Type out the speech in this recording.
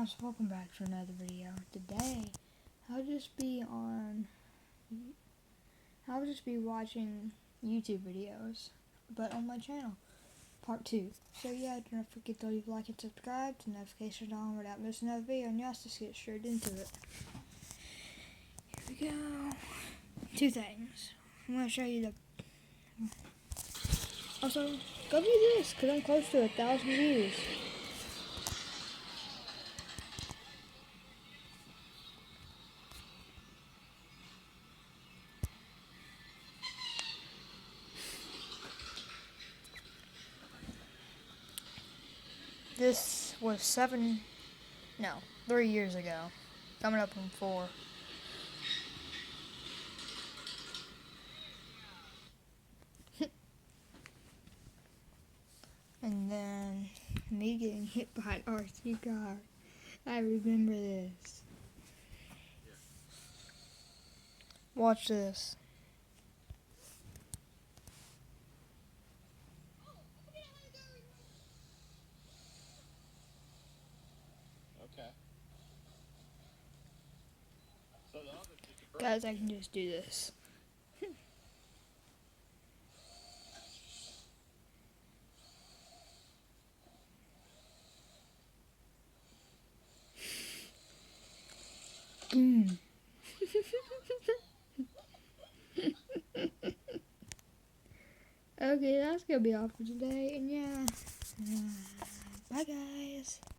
guys, welcome back to another video. Today, I'll just be watching YouTube videos, but on my channel, part 2. So yeah, don't forget to leave a like and subscribe to notifications on without missing another video, and let's just get straight into it. Here we go. Two things. I'm going to show you the... Also, go view this, because I'm close to 1,000 views. This was 3 years ago. Coming up on 4. And then me getting hit by an RC car. I remember this. Watch this. Okay. So the other Guys, I can just do this. Boom. Okay, that's gonna be all for today, and yeah. Bye guys.